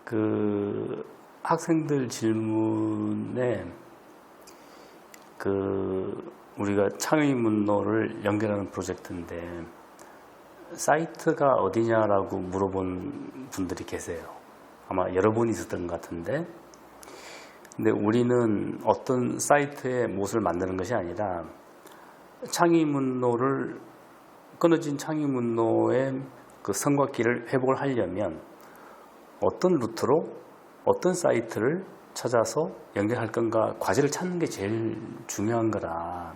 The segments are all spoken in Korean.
그 학생들 질문에 우리가 창의문로를 연결하는 프로젝트인데 사이트가 어디냐라고 물어본 분들이 계세요. 아마 여러 번 있었던 것 같은데, 근데 우리는 어떤 사이트에 무엇을 만드는 것이 아니라 창의문로를 끊어진 창의문로의 그 성곽길을 회복을 하려면 어떤 루트로 어떤 사이트를 찾아서 연결할 건가 과제를 찾는 게 제일 중요한 거라,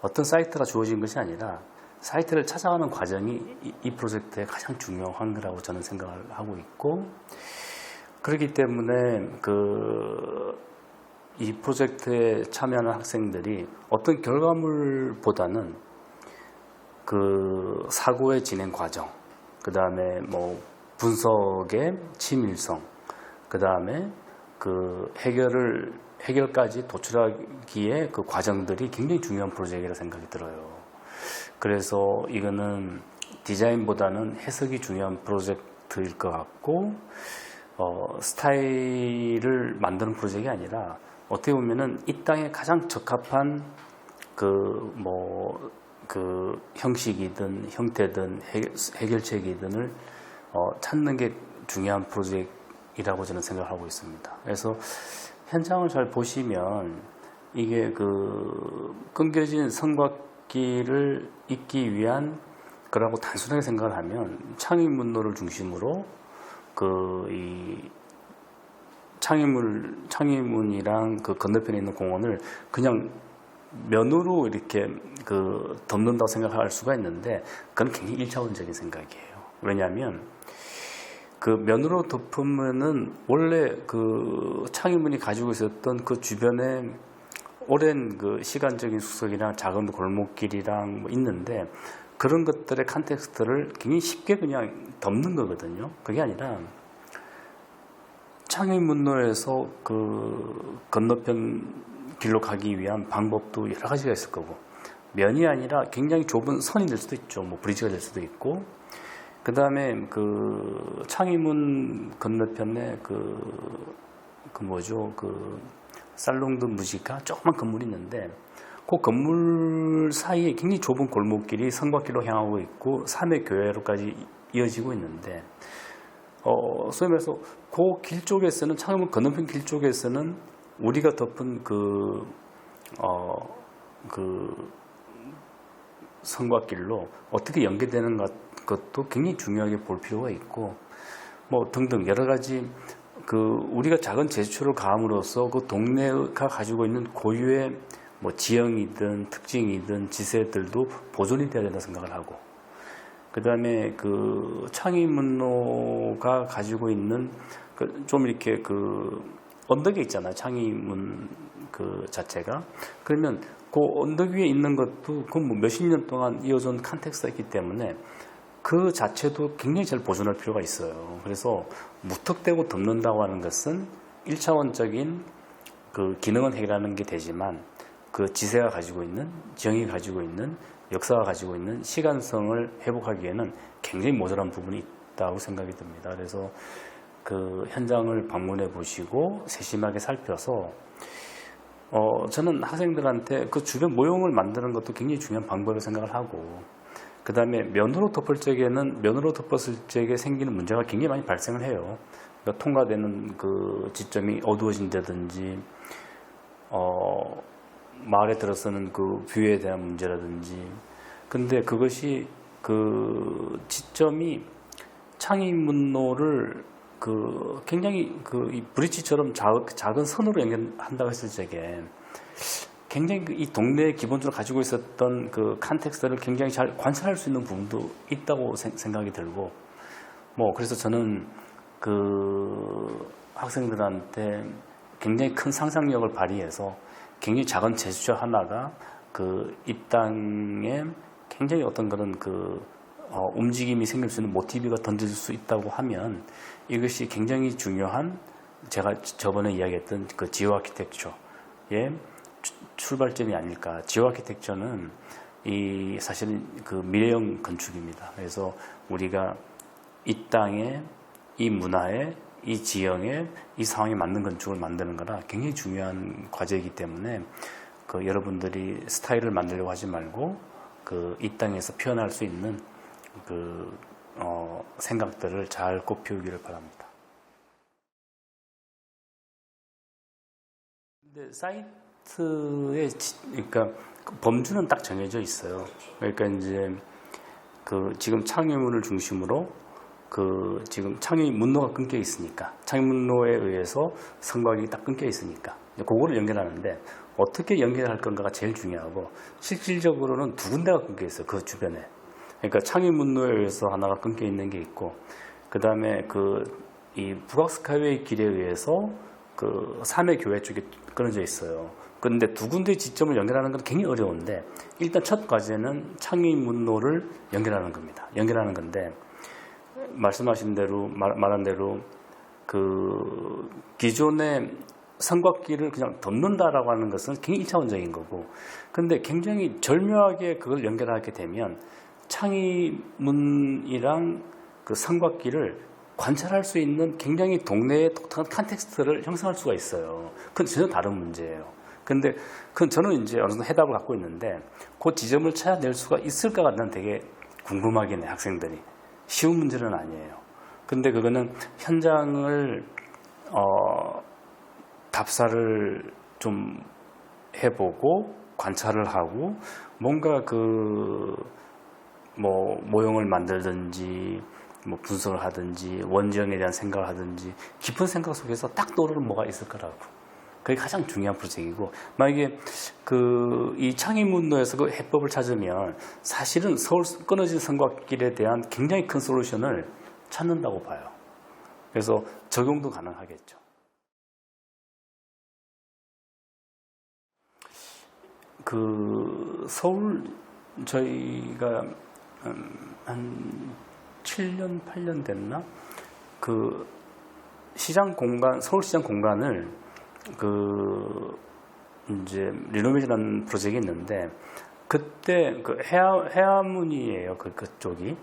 어떤 사이트가 주어진 것이 아니라 사이트를 찾아가는 과정이 이 프로젝트의 가장 중요한 거라고 저는 생각을 하고 있고, 그렇기 때문에 이 프로젝트에 참여하는 학생들이 어떤 결과물보다는 그 사고의 진행 과정, 그 다음에 뭐 분석의 치밀성, 그 다음에 그 해결까지 도출하기에 그 과정들이 굉장히 중요한 프로젝트라고 생각이 들어요. 그래서 이거는 디자인보다는 해석이 중요한 프로젝트일 것 같고, 스타일을 만드는 프로젝트가 아니라 어떻게 보면은 이 땅에 가장 적합한 형식이든 형태든 해결책이든을 찾는 게 중요한 프로젝트이라고 저는 생각하고 있습니다. 그래서 현장을 잘 보시면 이게 끊겨진 성곽길을 잇기 위한 거라고 단순하게 생각을 하면 창의문로를 중심으로 이 창의문이랑 그 건너편에 있는 공원을 그냥 면으로 이렇게 덮는다고 생각할 수가 있는데, 그건 굉장히 1차원적인 생각이에요. 왜냐하면 그 면으로 덮으면은 원래 그 창의문이 가지고 있었던 그 주변에 오랜 그 시간적인 숙성이랑 작은 골목길이랑 뭐 있는데, 그런 것들의 컨텍스트를 굉장히 쉽게 그냥 덮는 거거든요. 그게 아니라 창의문로에서 그 건너편 길로 가기 위한 방법도 여러 가지가 있을 거고, 면이 아니라 굉장히 좁은 선이 될 수도 있죠. 뭐 브리지가 될 수도 있고, 그 다음에 그 창의문 건너편에 살롱드 무지가 조그만 건물이 있는데, 그 건물 사이에 굉장히 좁은 골목길이 성곽길로 향하고 있고 삼의 교회로까지 이어지고 있는데, 소위 말해서 그 길 쪽에서는, 창의문 건너편 길 쪽에서는 우리가 덮은 성곽길로 어떻게 연계되는 것도 굉장히 중요하게 볼 필요가 있고, 뭐 등등 여러 가지 우리가 작은 제스처를 가함으로써 그 동네가 가지고 있는 고유의 뭐 지형이든 특징이든 지세들도 보존이 되어야 된다 생각을 하고, 그 다음에 그 창의문로가 가지고 있는 좀 이렇게 언덕에 있잖아요. 창의문 자체가. 그러면 그 언덕 위에 있는 것도 뭐 몇십 년 동안 이어져온 컨텍스트가 있기 때문에 그 자체도 굉장히 잘 보존할 필요가 있어요. 그래서 무턱대고 덮는다고 하는 것은 1차원적인 기능은 해결하는 게 되지만, 그 지세가 가지고 있는, 지형이 가지고 있는, 역사가 가지고 있는 시간성을 회복하기에는 굉장히 모자란 부분이 있다고 생각이 듭니다. 그래서 그 현장을 방문해 보시고 세심하게 살펴서 저는 학생들한테 그 주변 모형을 만드는 것도 굉장히 중요한 방법을 생각을 하고, 그 다음에 면으로 덮을 적에는 면으로 덮었을 적에 생기는 문제가 굉장히 많이 발생을 해요. 그러니까 통과되는 그 지점이 어두워진다든지, 마을에 들어서는 그 뷰에 대한 문제라든지. 근데 그것이 그 지점이 창의문로를 굉장히 이 브릿지처럼 작은 선으로 연결한다고 했을 적에 굉장히 이 동네에 기본적으로 가지고 있었던 그 컨텍스트를 굉장히 잘 관찰할 수 있는 부분도 있다고 생각이 들고, 뭐 그래서 저는 학생들한테 굉장히 큰 상상력을 발휘해서 굉장히 작은 제스처 하나가 이 땅에 굉장히 어떤 그런 움직임이 생길 수 있는 모티브가 던져질 수 있다고 하면, 이것이 굉장히 중요한, 제가 저번에 이야기했던 지오 아키텍처의 출발점이 아닐까. 지오 아키텍처는 사실은 미래형 건축입니다. 그래서 우리가 이 땅에, 이 문화에 이 지형에 이 상황에 맞는 건축을 만드는 거라 굉장히 중요한 과제이기 때문에 그 여러분들이 스타일을 만들려고 하지 말고 그 이 땅에서 표현할 수 있는 그 생각들을 잘 꽃피우기를 바랍니다. 근데 사이트의 그러니까 범주는 딱 정해져 있어요. 그러니까 이제 그 지금 창의문을 중심으로 그 지금 창의 문로가 끊겨 있으니까 창의 문로에 의해서 성곽이 딱 끊겨 있으니까 그거를 연결하는데 어떻게 연결할 건가가 제일 중요하고 실질적으로는 두 군데가 끊겨 있어요. 그 주변에. 그러니까 창의 문로에 의해서 하나가 끊겨 있는 게 있고 그 다음에 그 이 북악스카이웨이 길에 의해서 그 삼해교회 쪽에 끊어져 있어요. 그런데 두 군데 지점을 연결하는 건 굉장히 어려운데 일단 첫 과제는 창의 문로를 연결하는 겁니다. 연결하는 건데 말씀하신 대로 말한 대로 그 기존의 성곽길을 그냥 덮는다라고 하는 것은 굉장히 1차원적인 거고 근데 굉장히 절묘하게 그걸 연결하게 되면 창의문이랑 그 성곽길을 관찰할 수 있는 굉장히 동네의 독특한 컨텍스트를 형성할 수가 있어요. 그건 전혀 다른 문제예요. 근데 그건 저는 이제 어느 정도 해답을 갖고 있는데 그 지점을 찾아낼 수가 있을까가 난 되게 궁금하긴 해, 학생들이. 쉬운 문제는 아니에요. 근데 그거는 현장을 답사를 좀 해보고 관찰을 하고 뭔가 그 뭐 모형을 만들든지 뭐 분석을 하든지 원지형에 대한 생각을 하든지 깊은 생각 속에서 딱 떠오르는 뭐가 있을 거라고. 그게 가장 중요한 프로젝트이고 만약에 그 이 창의문로에서 그 해법을 찾으면 사실은 서울 끊어진 성곽길에 대한 굉장히 큰 솔루션을 찾는다고 봐요. 그래서 적용도 가능하겠죠. 그 서울 저희가 한 7년, 8년 됐나? 그 시장 공간, 서울시장 공간을 그 이제 리노베이션하는 프로젝트가 있는데 그때 그 해화문이에요. 그쪽이.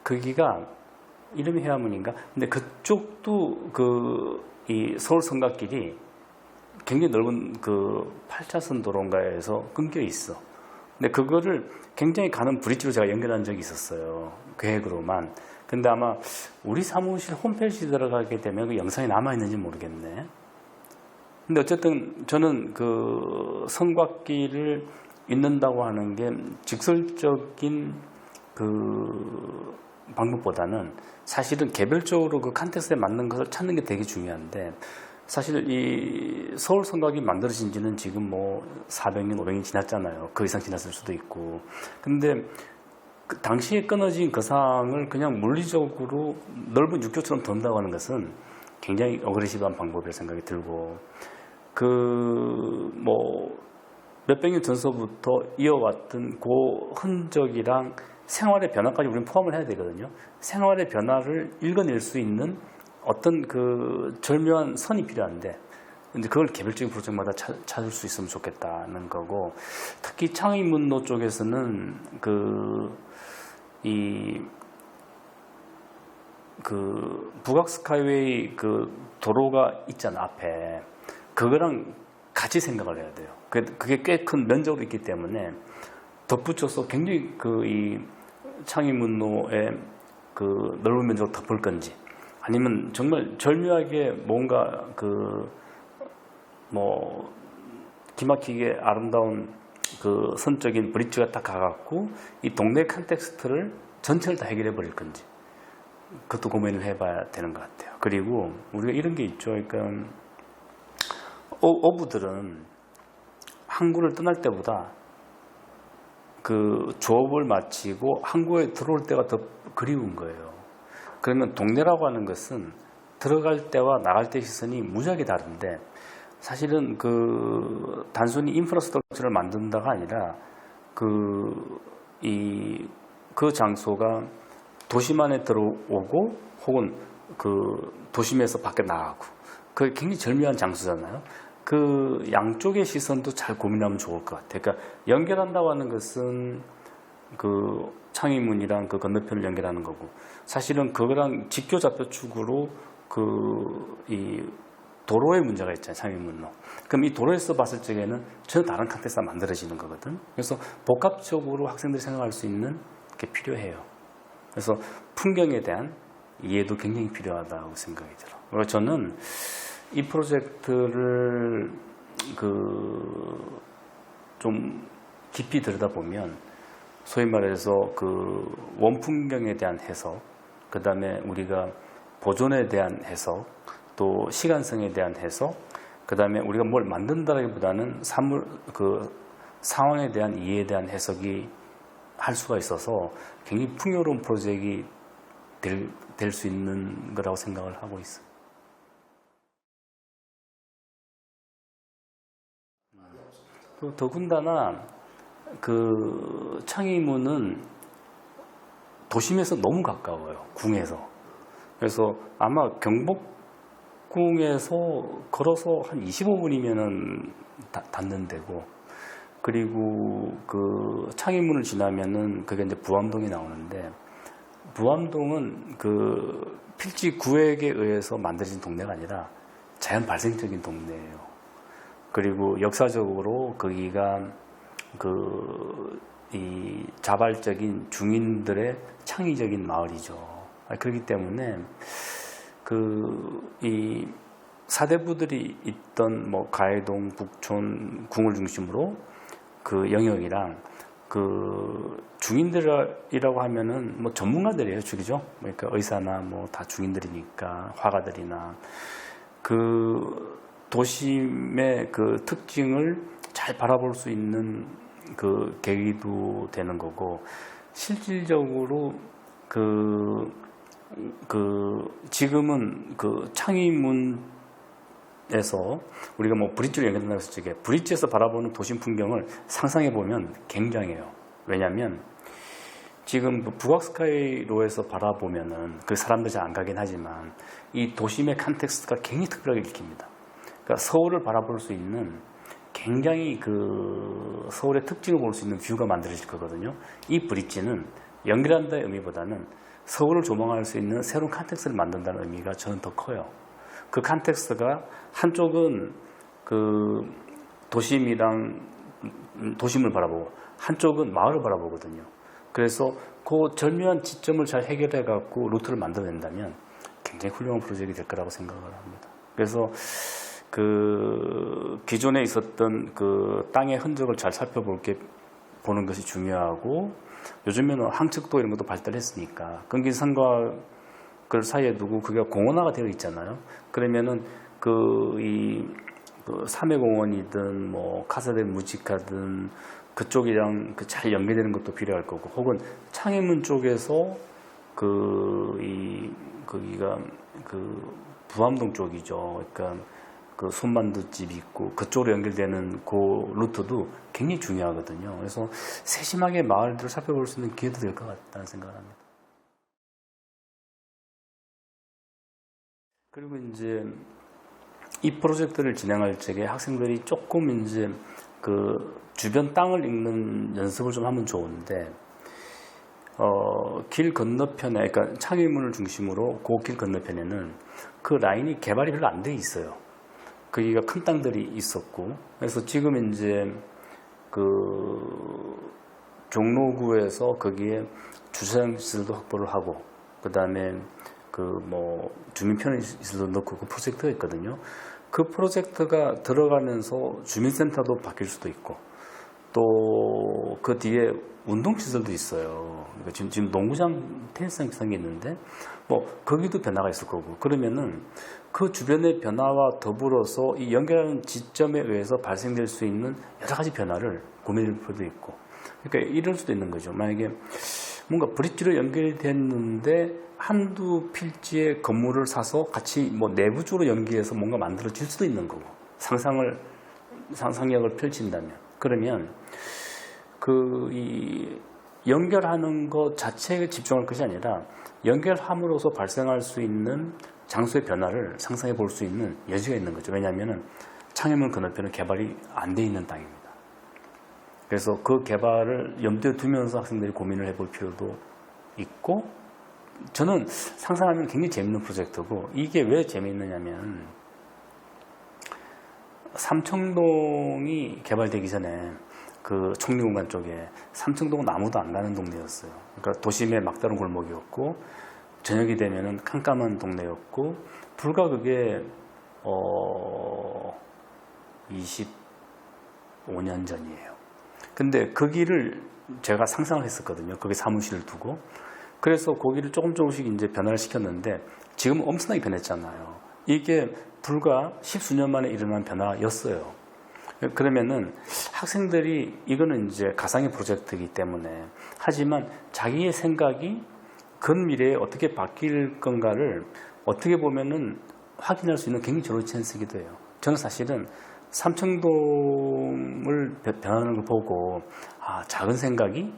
거기가 이름이 해화문인가? 근데 그쪽도 그 이 서울 성곽길이 굉장히 넓은 그 8차선 도로인가에서 끊겨 있어. 근데 그거를 굉장히 가는 브릿지로 제가 연결한 적이 있었어요. 계획으로만. 근데 아마 우리 사무실 홈페이지 들어가게 되면 그 영상이 남아있는지 모르겠네. 근데 어쨌든 저는 그 성곽길을 잇는다고 하는 게 직설적인 그 방법보다는 사실은 개별적으로 그 컨텍스트에 맞는 것을 찾는 게 되게 중요한데 사실 이 서울 성곽이 만들어진 지는 지금 뭐 400년, 500년 지났잖아요. 그 이상 지났을 수도 있고. 근데 그 당시에 끊어진 그 상황을 그냥 물리적으로 넓은 육교처럼 돈다고 하는 것은 굉장히 어그레시브한 방법이라고 생각이 들고 그 뭐 몇백 년 전서부터 이어왔던 그 흔적이랑 생활의 변화까지 우리는 포함을 해야 되거든요. 생활의 변화를 읽어낼 수 있는 어떤 그 절묘한 선이 필요한데 근데 그걸 개별적인 프로젝트마다 찾을 수 있으면 좋겠다는 거고 특히 창의문로 쪽에서는 그 북악스카이웨이 그 도로가 있잖아 앞에 그거랑 같이 생각을 해야 돼요. 그게 꽤 큰 면적으로 있기 때문에 덧붙여서 굉장히 그 이 창의문로의 그 넓은 면적을 덮을 건지 아니면 정말 절묘하게 뭔가 그 뭐 기막히게 아름다운 그 선적인 브릿지가 딱 가갖고 이 동네 컨텍스트를 전체를 다 해결해 버릴 건지 그것도 고민을 해봐야 되는 것 같아요. 그리고 우리가 이런 게 있죠. 그러니까 어부들은 항구를 떠날 때보다 그 조업을 마치고 항구에 들어올 때가 더 그리운 거예요. 그러면 동네라고 하는 것은 들어갈 때와 나갈 때 시선이 무지하게 다른데 사실은 그 단순히 인프라스트럭처를 만든다가 아니라 그 장소가 도심 안에 들어오고 혹은 그 도심에서 밖에 나가고 그게 굉장히 절묘한 장소잖아요. 그 양쪽의 시선도 잘 고민하면 좋을 것 같아요. 그러니까 연결한다고 하는 것은 그 창의문이랑 그 건너편을 연결하는 거고 사실은 그거랑 직교잡표축으로 이 도로에 문제가 있잖아요. 창의문로. 그럼 이 도로에서 봤을 적에는 전혀 다른 컨텍스트가 만들어지는 거거든. 그래서 복합적으로 학생들이 생각할 수 있는 게 필요해요. 그래서 풍경에 대한 이해도 굉장히 필요하다고 생각이 들어요. 그리고 저는 이 프로젝트를 좀 깊이 들여다보면 소위 말해서 원풍경에 대한 해석, 그 다음에 우리가 보존에 대한 해석, 또 시간성에 대한 해석, 그 다음에 우리가 뭘 만든다기보다는 상황에 대한 이해에 대한 해석이 할 수가 있어서 굉장히 풍요로운 프로젝트가 될 수 있는 거라고 생각을 하고 있어요. 또 더군다나 창의문은 도심에서 너무 가까워요. 궁에서. 그래서 아마 경복궁에서 걸어서 한 25분이면은 닿는 데고, 그리고 창의문을 지나면은 그게 이제 부암동이 나오는데, 부암동은 필지 구획에 의해서 만들어진 동네가 아니라 자연 발생적인 동네예요. 그리고 역사적으로 거기가 이 자발적인 중인들의 창의적인 마을이죠. 그렇기 때문에 이 사대부들이 있던 가해동, 북촌, 궁을 중심으로 그 영역이랑 중인들이라고 하면은 전문가들이에요, 그죠? 그러니까 의사나 다 중인들이니까, 화가들이나 도심의 특징을 잘 바라볼 수 있는 계기도 되는 거고, 실질적으로 지금은 창의문에서 우리가 브릿지로 연결된다고 했을 적에 브릿지에서 바라보는 도심 풍경을 상상해 보면 굉장해요. 왜냐하면 지금 북악스카이로에서 바라보면은 사람들이 잘 안 가긴 하지만 이 도심의 컨텍스트가 굉장히 특별하게 읽힙니다. 그러니까 서울을 바라볼 수 있는 굉장히 서울의 특징을 볼 수 있는 뷰가 만들어질 거거든요. 이 브릿지는 연결한다의 의미보다는 서울을 조망할 수 있는 새로운 컨텍스트를 만든다는 의미가 저는 더 커요. 그 컨텍스트가 한쪽은 도심을 바라보고 한쪽은 마을을 바라보거든요. 그래서 그 절묘한 지점을 잘 해결해 갖고 루트를 만들어낸다면 굉장히 훌륭한 프로젝트가 될 거라고 생각을 합니다. 그래서 기존에 있었던 땅의 흔적을 잘 살펴보는 것이 중요하고, 요즘에는 항측도 이런 것도 발달했으니까 근기산과 그 사이에 두고 그게 공원화가 되어 있잖아요. 그러면은 삼해공원이든 카사델 무지카든 그쪽이랑 잘 연계되는 것도 필요할 거고, 혹은 창의문 쪽에서 거기가 부암동 쪽이죠. 그러니까 손만두집이 있고 그쪽으로 연결되는 그 루트도 굉장히 중요하거든요. 그래서 세심하게 마을들을 살펴볼 수 있는 기회도 될 것 같다는 생각을 합니다. 그리고 이제 이 프로젝트를 진행할 적에 학생들이 조금 이제 주변 땅을 읽는 연습을 좀 하면 좋은데, 길 건너편에, 그러니까 창의문을 중심으로 그 길 건너편에는 그 라인이 개발이 별로 안 돼 있어요. 거기가 큰 땅들이 있었고, 그래서 지금 이제 종로구에서 거기에 주차장 시설도 확보를 하고, 그 다음에 주민 편의시설도 넣고 그 프로젝트가 있거든요. 그 프로젝트가 들어가면서 주민센터도 바뀔 수도 있고, 또 그 뒤에 운동시설도 있어요. 그러니까 지금 농구장, 테니스장이 생겼는데 거기도 변화가 있을 거고, 그러면은 그 주변의 변화와 더불어서 이 연결하는 지점에 의해서 발생될 수 있는 여러 가지 변화를 고민할 필요도 있고, 그러니까 이럴 수도 있는 거죠. 만약에 뭔가 브릿지로 연결됐는데 한두 필지의 건물을 사서 같이 내부적으로 연계해서 뭔가 만들어질 수도 있는 거고, 상상력을 펼친다면, 그러면 이 연결하는 것 자체에 집중할 것이 아니라 연결함으로써 발생할 수 있는 장소의 변화를 상상해 볼 수 있는 여지가 있는 거죠. 왜냐하면 창의문 건너편은 개발이 안 돼 있는 땅입니다. 그래서 그 개발을 염두에 두면서 학생들이 고민을 해볼 필요도 있고, 저는 상상하면 굉장히 재밌는 프로젝트고, 이게 왜 재미있느냐면 삼청동이 개발되기 전에 그 청리공간 쪽에 삼청동은 아무도 안 가는 동네였어요. 그러니까 도심의 막다른 골목이었고, 저녁이 되면은 깜깜한 동네였고, 불과 그게 25년 전이에요. 근데 그 길을 제가 상상을 했었거든요. 거기 사무실을 두고. 그래서 거기를 조금씩 이제 변화를 시켰는데, 지금은 엄청나게 변했잖아요. 이게 불과 10수년 만에 일어난 변화였어요. 그러면은 학생들이, 이거는 이제 가상의 프로젝트이기 때문에, 하지만 자기의 생각이 근미래에 어떻게 바뀔 건가를 어떻게 보면은 확인할 수 있는 굉장히 좋은 찬스이기도 해요. 저는 사실은 삼청동을 변하는 걸 보고, 아, 작은 생각이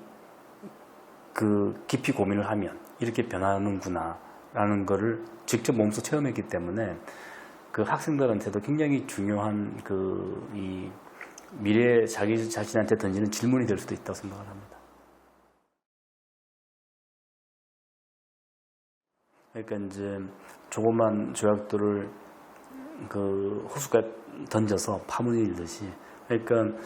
그 깊이 고민을 하면 이렇게 변하는구나 라는 거를 직접 몸소 체험했기 때문에, 그 학생들한테도 굉장히 중요한 이 미래에 자기 자신한테 던지는 질문이 될 수도 있다고 생각을 합니다. 그러니까 이제 조그만 조약돌을 그 호숫가에 던져서 파묻히듯이, 그러니까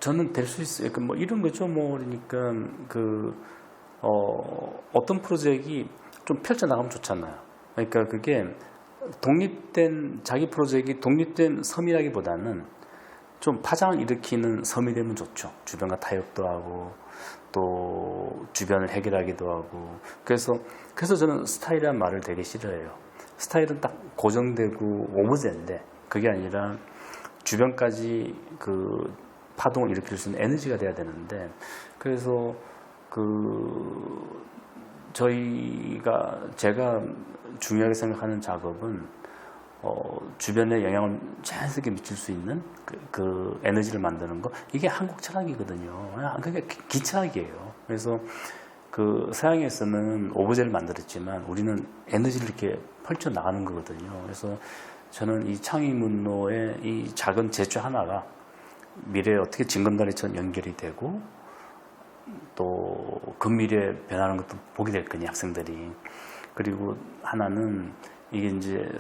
저는 될 수 있어요. 그러니까 뭐 이런 거죠. 뭐 그러니까 어떤 프로젝트가 좀 펼쳐나가면 좋잖아요. 그러니까 그게 자기 프로젝트가 독립된 섬이라기보다는 좀 파장을 일으키는 섬이 되면 좋죠. 주변과 타협도 하고 또 주변을 해결하기도 하고. 그래서 저는 스타일이라는 말을 되게 싫어해요. 스타일은 딱 고정되고 오브제인데, 그게 아니라 주변까지 그 파동을 일으킬 수 있는 에너지가 돼야 되는데, 그래서 제가 중요하게 생각하는 작업은 주변에 영향을 자연스럽게 미칠 수 있는 그 에너지를 만드는 거, 이게 한국 철학이거든요. 그게 기철학이에요. 그래서 서양에서는 오브제를 만들었지만 우리는 에너지를 이렇게 펼쳐 나가는 거거든요. 그래서 저는 이 창의문로의 이 작은 제주 하나가 미래에 어떻게 징검다리처럼 연결이 되고, 또 그 미래에 변하는 것도 보게 될 거니, 학생들이. 그리고 하나는 이게 이제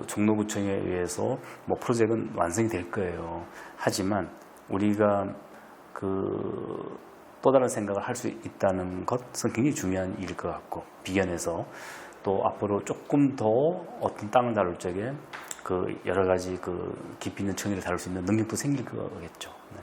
종로구청에 의해서 뭐 프로젝트는 완성이 될 거예요. 하지만 우리가 또 다른 생각을 할 수 있다는 것은 굉장히 중요한 일일 것 같고, 비견해서 또 앞으로 조금 더 어떤 땅을 다룰 적에 여러 가지 깊이 있는 청의를 다룰 수 있는 능력도 생길 거겠죠. 네.